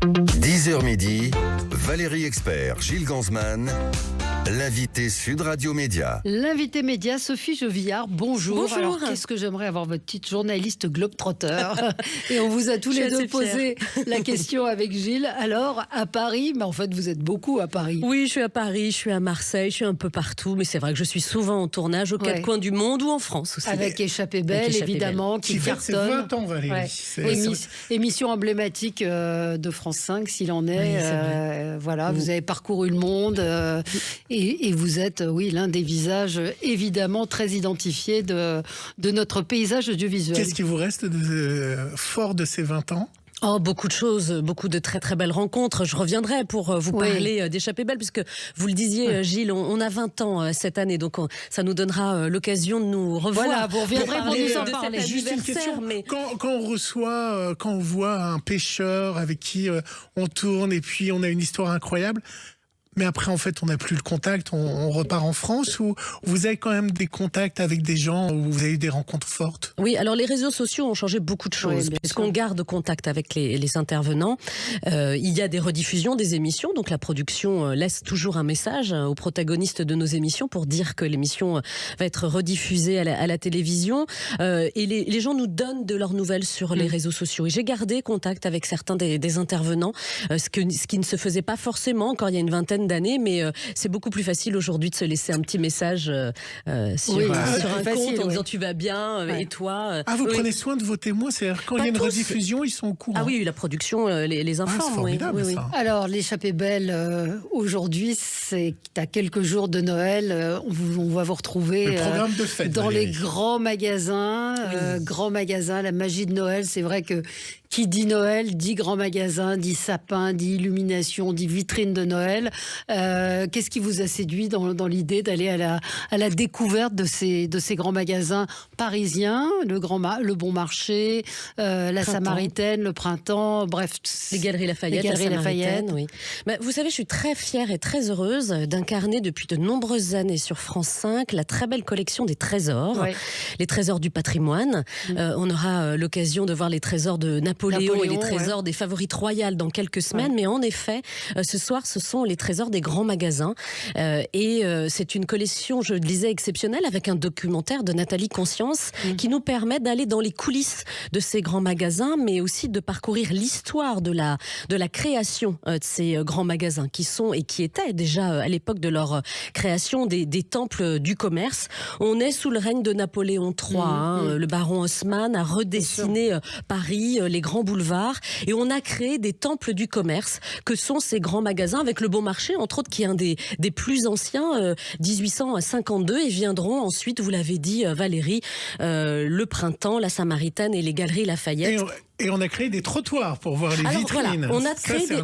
10h midi, Valérie Expert, Gilles Ganzmann, l'invité Sud Radio Média. L'invité média, Sophie Jovillard, bonjour. Bonjour. Alors, qu'est-ce que j'aimerais avoir votre petite journaliste globe-trotter. Et on vous a tous les deux posé la question avec Gilles. Alors, à Paris, mais en fait, vous êtes beaucoup à Paris. Oui, je suis à Paris, je suis à Marseille, je suis un peu partout, mais c'est vrai que je suis souvent en tournage aux quatre coins du monde ou en France aussi. Avec Échappée Belle, évidemment, qui c'est cartonne. 20 ans, Valérie. Émission emblématique de France 5, s'il en est. Oui, voilà, vous avez parcouru le monde et vous êtes, l'un des visages évidemment très identifiés de notre paysage audiovisuel. Qu'est-ce qui vous reste de fort de ces 20 ans ? Oh, beaucoup de choses, beaucoup de très très belles rencontres. Je reviendrai pour vous parler d'Échappée Belle, puisque vous le disiez, Gilles, on a 20 ans cette année, donc ça nous donnera l'occasion de nous revoir. Voilà, vous reviendrez pour nous en parler. Juste une question, mais... quand on voit un pêcheur avec qui on tourne et puis on a une histoire incroyable, mais après, en fait, on n'a plus le contact, on repart en France, ou vous avez quand même des contacts avec des gens où vous avez eu des rencontres fortes ? Oui, alors les réseaux sociaux ont changé beaucoup de choses, puisqu'on garde contact avec les intervenants. Il y a des rediffusions des émissions, donc la production laisse toujours un message aux protagonistes de nos émissions pour dire que l'émission va être rediffusée à la télévision. Et les gens nous donnent de leurs nouvelles sur les réseaux sociaux. Et j'ai gardé contact avec certains des intervenants, ce qui ne se faisait pas forcément encore il y a une vingtaine d'années, mais c'est beaucoup plus facile aujourd'hui de se laisser un petit message sur un compte en disant tu vas bien et toi. Vous prenez soin de vos témoins, c'est-à-dire quand il y a une rediffusion, ils sont au courant. Ah oui, la production les informe. C'est formidable, ça. Alors, l'Échappée Belle, aujourd'hui, c'est à quelques jours de Noël, on va vous retrouver le programme de fête, dans Valérie. les grands magasins, la magie de Noël. C'est vrai que qui dit Noël, dit grand magasin, dit sapin, dit illumination, dit vitrine de Noël. Qu'est-ce qui vous a séduit dans l'idée d'aller à la découverte de ces grands magasins parisiens, le Bon Marché, la Samaritaine, le Printemps, bref. Les Galeries Lafayette, la Samaritaine, oui. Bah, vous savez, je suis très fière et très heureuse d'incarner depuis de nombreuses années sur France 5 la très belle collection des trésors, les trésors du patrimoine. On aura l'occasion de voir les trésors de Napoléon et les trésors des favorites royales dans quelques semaines, mais en effet, ce soir, ce sont les trésors des grands magasins. Et c'est une collection, je le disais, exceptionnelle, avec un documentaire de Nathalie Conscience qui nous permet d'aller dans les coulisses de ces grands magasins, mais aussi de parcourir l'histoire de la création de ces grands magasins qui sont et qui étaient déjà à l'époque de leur création des temples du commerce. On est sous le règne de Napoléon III. Le baron Haussmann a redessiné Paris, les grands boulevards, et on a créé des temples du commerce que sont ces grands magasins, avec le Bon Marché, entre autres, qui est un des plus anciens, 1852, et viendront ensuite, vous l'avez dit Valérie, le Printemps, la Samaritaine et les Galeries Lafayette. Et on a créé des trottoirs pour voir les vitrines. Voilà,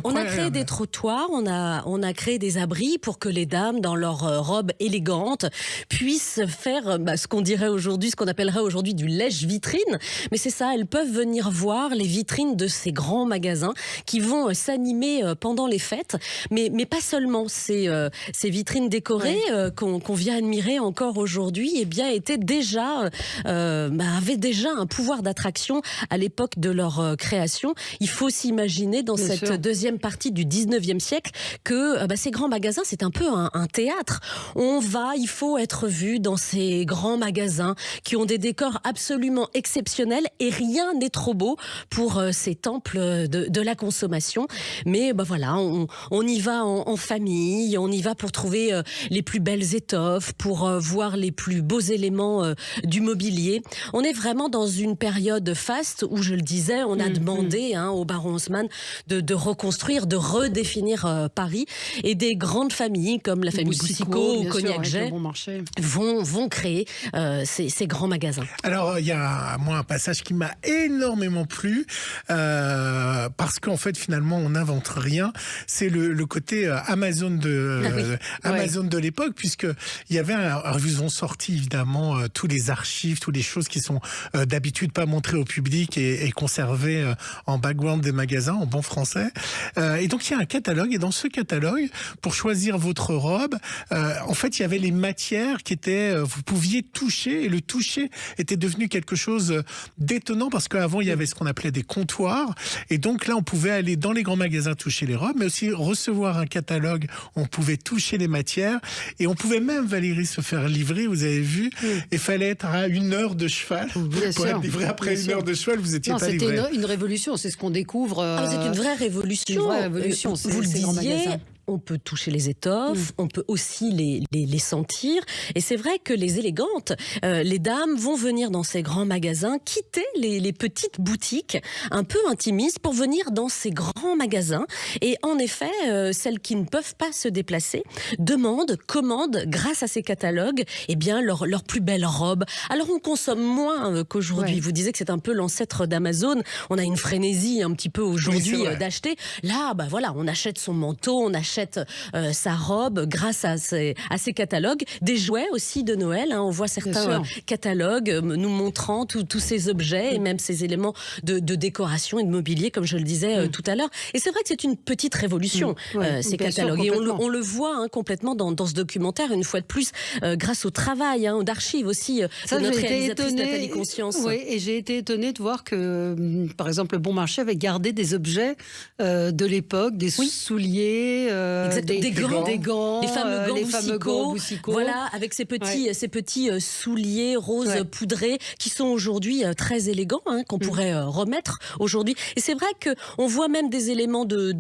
on a créé des trottoirs, on a créé des abris pour que les dames, dans leurs robes élégantes, puissent faire ce qu'on appellerait aujourd'hui du lèche-vitrine. Mais c'est ça, elles peuvent venir voir les vitrines de ces grands magasins qui vont s'animer pendant les fêtes. Mais pas seulement. Ces vitrines décorées qu'on vient admirer encore aujourd'hui, avaient déjà un pouvoir d'attraction à l'époque de leur création. Il faut s'imaginer dans cette deuxième partie du 19e siècle que ces grands magasins, c'est un peu un théâtre. Il faut être vu dans ces grands magasins qui ont des décors absolument exceptionnels, et rien n'est trop beau pour ces temples de la consommation. Mais on y va en famille, on y va pour trouver les plus belles étoffes, pour voir les plus beaux éléments du mobilier. On est vraiment dans une période faste où, je le disais, on a demandé au baron Haussmann de reconstruire, de redéfinir Paris, et des grandes familles comme la famille Boucicaut ou Cognac-Jay vont créer ces grands magasins. Alors, il y a un passage qui m'a énormément plu, parce qu'en fait, finalement, on n'invente rien. C'est le côté Amazon de l'époque, puisque il y avait ils ont sorti évidemment tous les archives, toutes les choses qui sont d'habitude pas montrées au public et qu'on conservés en background des magasins, en bon français. Et donc il y a un catalogue, et dans ce catalogue, pour choisir votre robe, en fait il y avait les matières qui étaient, vous pouviez toucher, et le toucher était devenu quelque chose d'étonnant, parce qu'avant il y avait ce qu'on appelait des comptoirs, et donc là on pouvait aller dans les grands magasins toucher les robes, mais aussi recevoir un catalogue, on pouvait toucher les matières, et on pouvait même, Valérie, se faire livrer, vous avez vu, il fallait être à 1 heure de cheval pour être livré. Après 1 heure de cheval, vous étiez pas livré. C'était une révolution, c'est ce qu'on découvre. C'est une vraie révolution. Une vraie révolution, vous le disiez. On peut toucher les étoffes, on peut aussi les sentir. Et c'est vrai que les élégantes, les dames vont venir dans ces grands magasins, quitter les petites boutiques un peu intimistes pour venir dans ces grands magasins. Et en effet, celles qui ne peuvent pas se déplacer commandent, grâce à ces catalogues, eh bien, leur plus belle robe. Alors on consomme moins qu'aujourd'hui. Ouais. Vous disiez que c'est un peu l'ancêtre d'Amazon. On a une frénésie un petit peu aujourd'hui d'acheter. Là, bah voilà, on achète son manteau, on achète sa robe grâce à ces catalogues. Des jouets aussi de Noël. On voit certains catalogues nous montrant tous ces objets et même ces éléments de décoration et de mobilier, comme je le disais tout à l'heure. Et c'est vrai que c'est une petite révolution, ces catalogues. Et on le voit complètement dans ce documentaire, une fois de plus, grâce au travail d'archives aussi de notre réalisatrice Nathalie Conscience. Oui, et j'ai été étonnée de voir que, par exemple, le Bon Marché avait gardé des objets de l'époque, des souliers, des gants, les fameux gants Boussicot. Voilà, avec ces petits souliers roses poudrés qui sont aujourd'hui très élégants, qu'on pourrait remettre aujourd'hui. Et c'est vrai qu'on voit même des éléments de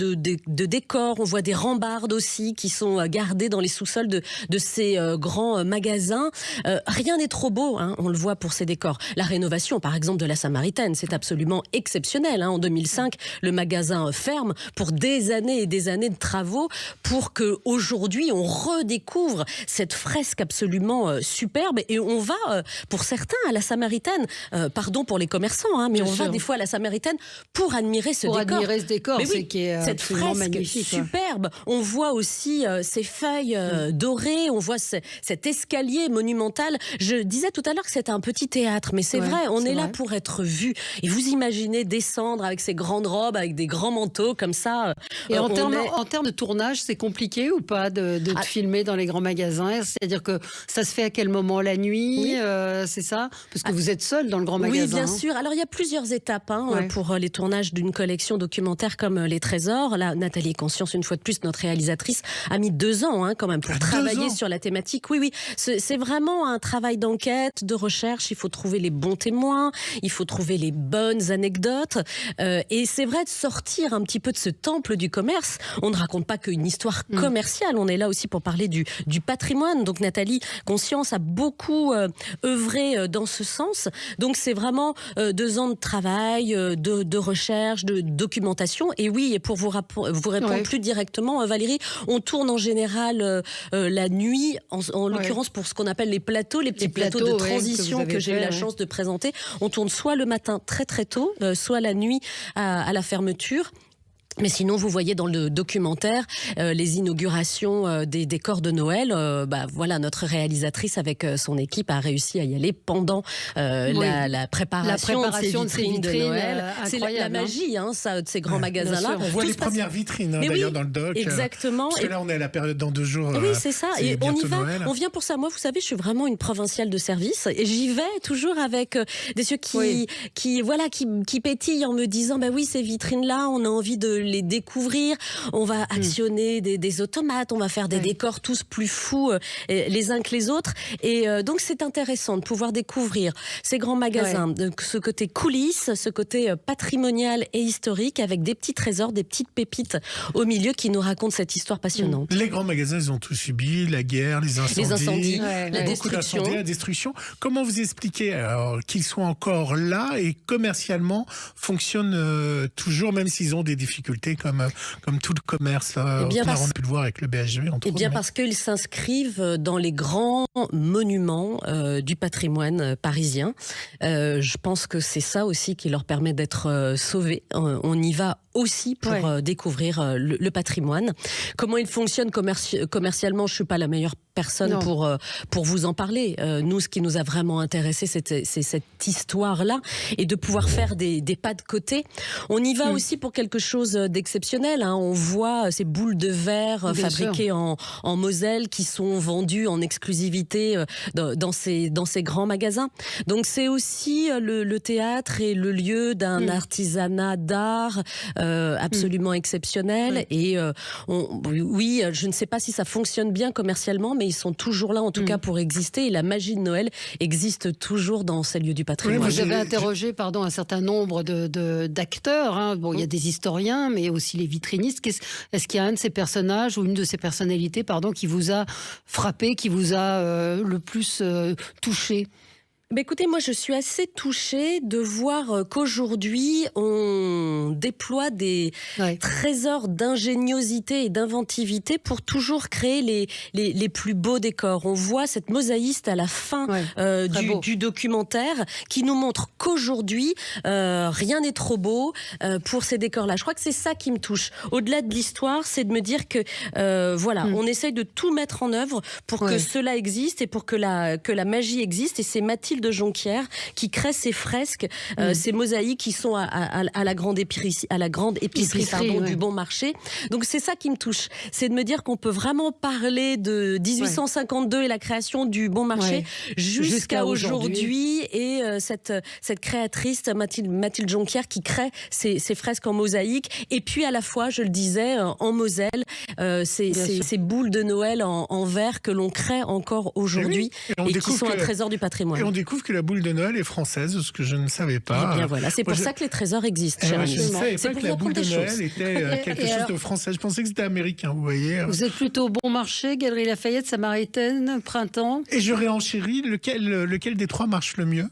décor, on voit des rambardes aussi qui sont gardés dans les sous-sols de ces grands magasins. Rien n'est trop beau, on le voit pour ces décors. La rénovation, par exemple, de la Samaritaine, c'est absolument exceptionnel. En 2005, le magasin ferme pour des années et des années de travaux pour qu'aujourd'hui, on redécouvre cette fresque absolument superbe. Et on va, pour certains, à la Samaritaine, pardon pour les commerçants, mais on va des fois à la Samaritaine pour admirer ce décor. Pour admirer ce décor, qui est cette fresque magnifique, superbe. On voit aussi ces feuilles dorées, on voit cet escalier monumental. Je disais tout à l'heure que c'était un petit théâtre, mais c'est vrai, on est là pour être vu. Et vous imaginez descendre avec ces grandes robes, avec des grands manteaux comme ça. Et en termes de tournage, c'est compliqué ou pas de filmer dans les grands magasins? C'est-à-dire que ça se fait à quel moment? La nuit, c'est ça? Parce que vous êtes seul dans le grand magasin. Oui, bien sûr. Alors, il y a plusieurs étapes pour les tournages d'une collection documentaire comme Les Trésors. Là, Nathalie Conscience, une fois de plus, notre réalisatrice, a mis 2 ans quand même pour travailler sur la thématique. Oui. C'est vraiment un travail d'enquête, de recherche. Il faut trouver les bons témoins, il faut trouver les bonnes anecdotes. Et c'est vrai de sortir un petit peu de ce temple du commerce. On ne raconte pas qu'une histoire commerciale. On est là aussi pour parler du patrimoine. Donc Nathalie Conscience a beaucoup œuvré dans ce sens. Donc c'est vraiment 2 ans de travail, de recherche, de documentation. Et oui, et pour vous répondre plus directement, Valérie, on tourne en général la nuit, en l'occurrence pour ce qu'on appelle les plateaux, les petits plateaux de transition que j'ai eu la chance de présenter. On tourne soit le matin très très tôt, soit la nuit à la fermeture. Mais sinon, vous voyez dans le documentaire les inaugurations des décors de Noël. Voilà, notre réalisatrice avec son équipe a réussi à y aller pendant la préparation de ces vitrines de Noël. C'est la magie, de ces grands magasins-là. On voit les premières vitrines d'ailleurs dans le doc. Exactement. Parce que là, on est à la période dans 2 jours. Oui, c'est ça. Et on y va. Noël. On vient pour ça. Moi, vous savez, je suis vraiment une provinciale de service. Et j'y vais toujours avec des yeux qui pétillent en me disant, oui, ces vitrines-là, on a envie de les découvrir, on va actionner des automates, on va faire des décors tous plus fous les uns que les autres. Et donc c'est intéressant de pouvoir découvrir ces grands magasins, ce côté coulisses, ce côté patrimonial et historique, avec des petits trésors, des petites pépites au milieu qui nous racontent cette histoire passionnante. Les grands magasins, ils ont tout subi, la guerre, les incendies, la destruction. Comment vous expliquez qu'ils soient encore là et commercialement fonctionnent toujours, même s'ils ont des difficultés comme tout le commerce, on a pu le voir avec le BHV. Parce qu'ils s'inscrivent dans les grands monuments du patrimoine parisien. Je pense que c'est ça aussi qui leur permet d'être sauvés. On y va aussi pour découvrir le patrimoine. Comment il fonctionne commercialement, je suis pas la meilleure personne pour vous en parler. Nous, ce qui nous a vraiment intéressé, c'est cette histoire-là et de pouvoir faire des pas de côté. On y va aussi pour quelque chose d'exceptionnel. Hein. On voit ces boules de verre fabriquées en Moselle qui sont vendues en exclusivité dans ces grands magasins. Donc c'est aussi le théâtre et le lieu d'un artisanat d'art absolument exceptionnel. Et oui, je ne sais pas si ça fonctionne bien commercialement, mais ils sont toujours là, en tout cas, pour exister. Et la magie de Noël existe toujours dans ces lieux du patrimoine. Vous avez interrogé un certain nombre d'acteurs. Hein. Bon, il y a des historiens, mais aussi les vitrinistes. Est-ce qu'il y a un de ces personnages ou une de ces personnalités qui vous a frappé, qui vous a le plus touché ? Écoutez, moi je suis assez touchée de voir qu'aujourd'hui on déploie des trésors d'ingéniosité et d'inventivité pour toujours créer les plus beaux décors. On voit cette mosaïste à la fin du documentaire qui nous montre qu'aujourd'hui rien n'est trop beau pour ces décors-là. Je crois que c'est ça qui me touche. Au-delà de l'histoire, c'est de me dire que on essaye de tout mettre en œuvre pour que cela existe et pour que la magie existe. Et c'est Mathilde de Jonquière qui crée ces fresques, ces mosaïques qui sont à la grande épicerie, du Bon Marché. Donc c'est ça qui me touche, c'est de me dire qu'on peut vraiment parler de 1852 et la création du Bon Marché jusqu'à aujourd'hui et cette créatrice Mathilde Jonquière qui crée ces fresques en mosaïque et puis à la fois, je le disais, en Moselle, ces boules de Noël en verre que l'on crée encore aujourd'hui et qui sont un trésor du patrimoine. Et on découvre que la boule de Noël est française, ce que je ne savais pas. Et bien voilà, c'est pour ça que les trésors existent, cher ami. Je ne savais pas que la boule de Noël était quelque chose de français. Je pensais que c'était américain, vous voyez. Vous êtes plutôt Bon Marché, Galerie Lafayette, Samaritaine, Printemps. Et je réenchéris, lequel des trois marche le mieux ?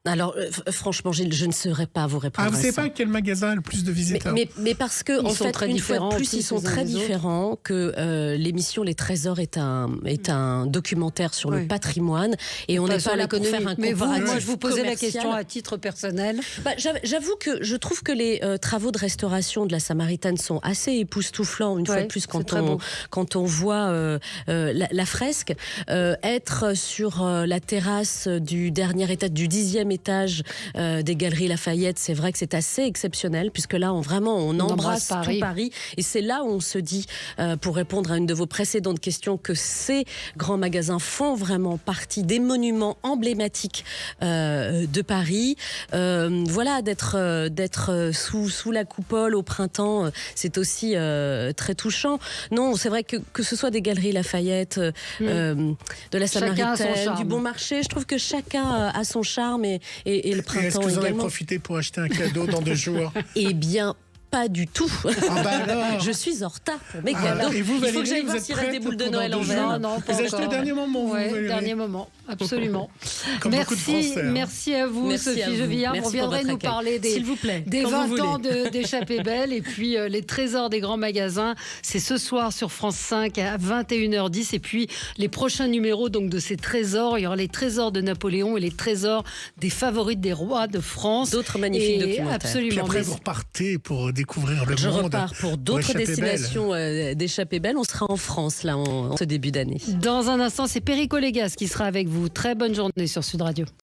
Alors, franchement, Gilles, je ne saurais pas vous répondre. Vous ne savez pas quel magasin a le plus de visiteurs ? Mais parce que, en fait, une fois de plus, ils sont très différents, que l'émission Les Trésors est un documentaire sur le patrimoine, et on n'est pas là pour faire un comparatif. Moi, je vous posais la question à titre personnel. J'avoue que je trouve que les travaux de restauration de la Samaritaine sont assez époustouflants, une fois de plus, quand on voit la fresque. Être sur la terrasse du dernier étage, du 10e étage des Galeries Lafayette, c'est vrai que c'est assez exceptionnel, puisque là, on embrasse tout Paris. Et c'est là où on se dit, pour répondre à une de vos précédentes questions, que ces grands magasins font vraiment partie des monuments emblématiques de Paris. Voilà, d'être sous la coupole au printemps, c'est aussi très touchant. Non, c'est vrai que ce soit des Galeries Lafayette, de la Samaritaine, du Bon Marché, je trouve que chacun a son charme et le printemps est-ce que vous également. en avez profité pour acheter un cadeau dans 2 jours ? Eh bien, pas du tout. Alors. Je suis en retard pour mes cadeaux. Et vous, il faut Valérie, que j'aille voir s'il reste des boules de Noël en verre. Non, vous achetez au dernier moment, dernier moment, absolument. Merci, merci à vous, Sophie Jevillard. Vous reviendrez nous parler des 20 ans d'Échappée Belle et puis les trésors des grands magasins. C'est ce soir sur France 5 à 21h10. Et puis les prochains numéros de ces trésors, il y aura les trésors de Napoléon et les trésors des favorites des rois de France. D'autres magnifiques documentaires. Absolument. Puis après, vous repartez pour découvrir le monde. Je repars pour d'autres destinations d'Échappée Belle. On sera en France, là, en ce début d'année. Dans un instant, c'est Perico Légas qui sera avec vous. Très bonne journée sur Sud Radio.